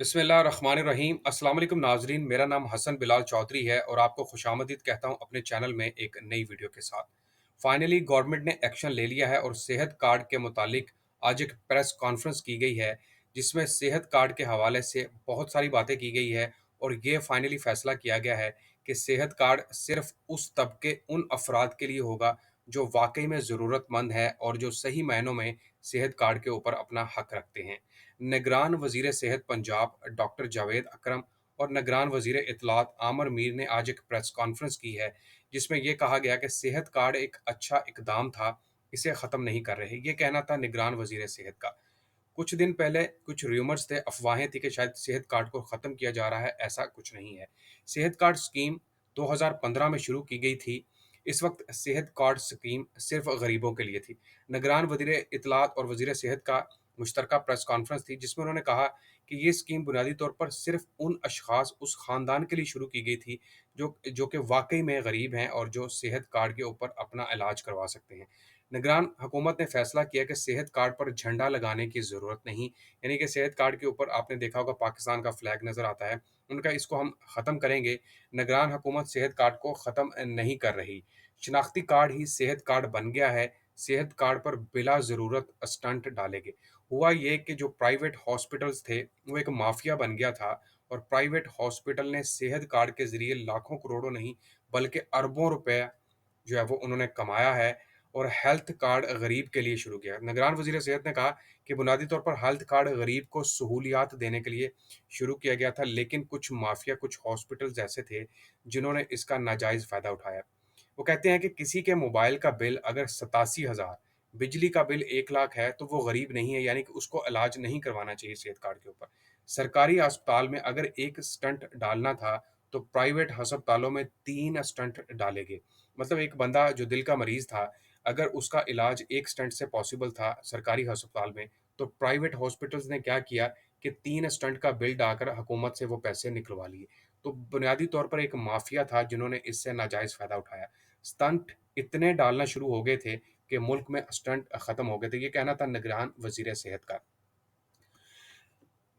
बिस्मिल्लाहिर्रहमानिर्रहीम। अस्सलाम वालेकुम नाजरीन, मेरा नाम हसन बिलाल चौधरी है और आपको खुशामदीद कहता हूँ अपने चैनल में एक नई वीडियो के साथ। फाइनली गवर्नमेंट ने एक्शन ले लिया है और सेहत कार्ड के मुतालिक आज एक प्रेस कॉन्फ्रेंस की गई है, जिसमें सेहत कार्ड के हवाले से बहुत सारी बातें की गई है और ये फाइनली फैसला किया गया है कि सेहत कार्ड सिर्फ उस तबके उन अफराद के लिए होगा जो वाकई में ज़रूरतमंद है और जो सही मायनों में सेहत कार्ड के ऊपर अपना हक रखते हैं। निगरान वज़ीर सेहत पंजाब डॉक्टर जावेद अकरम और निगरान वज़ीर इत्तलात आमिर मीर ने आज एक प्रेस कॉन्फ्रेंस की है, जिसमें यह कहा गया कि सेहत कार्ड एक अच्छा इकदाम था, इसे ख़त्म नहीं कर रहे। ये कहना था निगरान वज़ीर सेहत का। कुछ दिन पहले कुछ रूमर्स थे, अफ़वाहें थी कि शायद सेहत कार्ड को ख़त्म किया जा रहा है, ऐसा कुछ नहीं है। सेहत कार्ड स्कीम 2015 में शुरू की गई थी। इस वक़्त सेहत कार्ड स्कीम सिर्फ़ गरीबों के लिए थी। निगरान वज़ीर इत्तलात और वज़ीर सेहत का मुश्तरका प्रेस कॉन्फ्रेंस थी, जिसमें उन्होंने कहा कि ये स्कीम बुनियादी तौर पर सिर्फ़ उन अशख़ास, उस ख़ानदान के लिए शुरू की गई थी, जो कि वाक़ई में गरीब हैं और जो सेहत कार्ड के ऊपर अपना इलाज करवा सकते हैं। निगरान हुकूमत ने फैसला किया कि सेहत कार्ड पर झंडा लगाने की ज़रूरत नहीं, यानी कि सेहत कार्ड के ऊपर आपने देखा होगा पाकिस्तान का फ्लैग नज़र आता है, उनका इसको हम ख़त्म करेंगे। निगरान हुकूमत सेहत कार्ड को ख़त्म नहीं कर रही। शनाख्ती कार्ड ही सेहत कार्ड बन गया है, सेहत कार्ड पर बिला ज़रूरत स्टंट डाले गए। हुआ ये कि जो प्राइवेट हॉस्पिटल्स थे, वो एक माफ़िया बन गया था और प्राइवेट हॉस्पिटल ने सेहत कार्ड के ज़रिए लाखों करोड़ों नहीं, बल्कि अरबों रुपए जो है वो उन्होंने कमाया है और हेल्थ कार्ड गरीब के लिए शुरू किया। निगरान वज़ीर सेहत ने कहा कि बुनियादी तौर पर हेल्थ कार्ड गरीब को सहूलियात देने के लिए शुरू किया गया था, लेकिन कुछ माफिया, कुछ हॉस्पिटल्स ऐसे थे, जिन्होंने इसका नाजायज़ फ़ायदा उठाया। वो कहते हैं कि किसी के मोबाइल का बिल अगर 87,000, बिजली का बिल 1 लाख है, तो वो गरीब नहीं है, यानी कि उसको इलाज नहीं करवाना चाहिए सेहत कार्ड के ऊपर। सरकारी अस्पताल में अगर 1 स्टंट डालना था, तो प्राइवेट अस्पतालों में 3 स्टंट डाले गए। मतलब एक बंदा जो दिल का मरीज़ था, अगर उसका इलाज 1 स्टंट से पॉसिबल था सरकारी अस्पताल में, तो प्राइवेट हॉस्पिटल्स ने क्या किया कि 3 स्टंट का बिल डालकर हुकूमत से वो पैसे निकलवा लिए। तो बुनियादी तौर पर एक माफिया था जिन्होंने इससे नाजायज़ फ़ायदा उठाया। स्टंट इतने डालना शुरू हो गए थे कि मुल्क में स्टंट खत्म हो गए थे। ये कहना था निगरान वज़ीर सेहत का।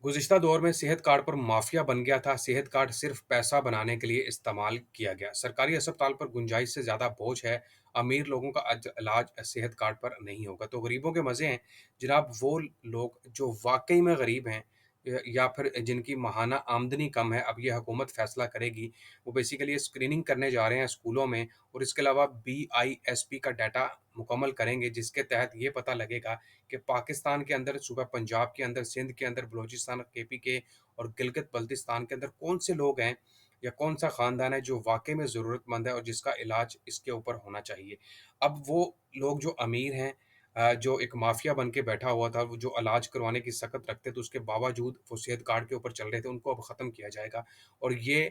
गुज़िश्ता दौर में सेहत कार्ड पर माफिया बन गया था, सेहत कार्ड सिर्फ पैसा बनाने के लिए इस्तेमाल किया गया। सरकारी अस्पताल पर गुंजाइश से ज़्यादा बोझ है, अमीर लोगों का इलाज सेहत कार्ड पर नहीं होगा, तो गरीबों के मज़े हैं। जनाब वो लोग जो वाक़ई में गरीब हैं या फिर जिनकी माहाना आमदनी कम है, अब ये हुकूमत फ़ैसला करेगी। वो बेसिकली स्क्रीनिंग करने जा रहे हैं स्कूलों में और इसके अलावा बीआईएसपी का डाटा मुकम्मल करेंगे, जिसके तहत ये पता लगेगा कि पाकिस्तान के अंदर, सूबा पंजाब के अंदर, सिंध के अंदर, बलूचिस्तान, केपी के और गिलगित-बल्तिस्तान के अंदर कौन से लोग हैं या कौन-सा ख़ानदान है जो वाक़ई में ज़रूरतमंद है और जिसका इलाज इसके ऊपर होना चाहिए। अब वो लोग जो अमीर हैं, जो एक माफ़िया बन के बैठा हुआ था, वो जो इलाज करवाने की सकत रखते थे, उसके बावजूद वो सेहत कार्ड के ऊपर चल रहे थे, उनको अब ख़त्म किया जाएगा और ये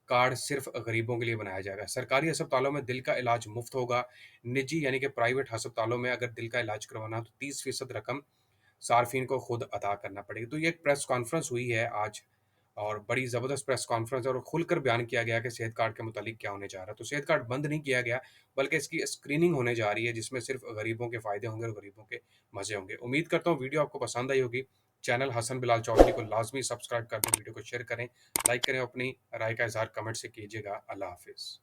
कार्ड सिर्फ़ गरीबों के लिए बनाया जाएगा। सरकारी अस्पतालों में दिल का इलाज मुफ़्त होगा। निजी यानी कि प्राइवेट अस्पतालों में अगर दिल का इलाज करवाना हो तो 30% रकम सार्फिन को खुद अदा करना पड़ेगी। तो ये एक प्रेस कॉन्फ्रेंस हुई है आज और बड़ी ज़बरदस्त प्रेस कॉन्फ्रेंस है और खुलकर बयान किया गया कि सेहत कार्ड के मुतालिक क्या होने जा रहा है। तो सेहत कार्ड बंद नहीं किया गया, बल्कि इसकी स्क्रीनिंग होने जा रही है, जिसमें सिर्फ गरीबों के फ़ायदे होंगे और गरीबों के मज़े होंगे। उम्मीद करता हूँ वीडियो आपको पसंद आई होगी। चैनल हसन बिलाल चौधरी को लाज़मी सब्सक्राइब कर दें, वीडियो को शेयर करें, लाइक करें, अपनी राय का इज़हार कमेंट से कीजिएगा। अल्लाह हाफ़िज़।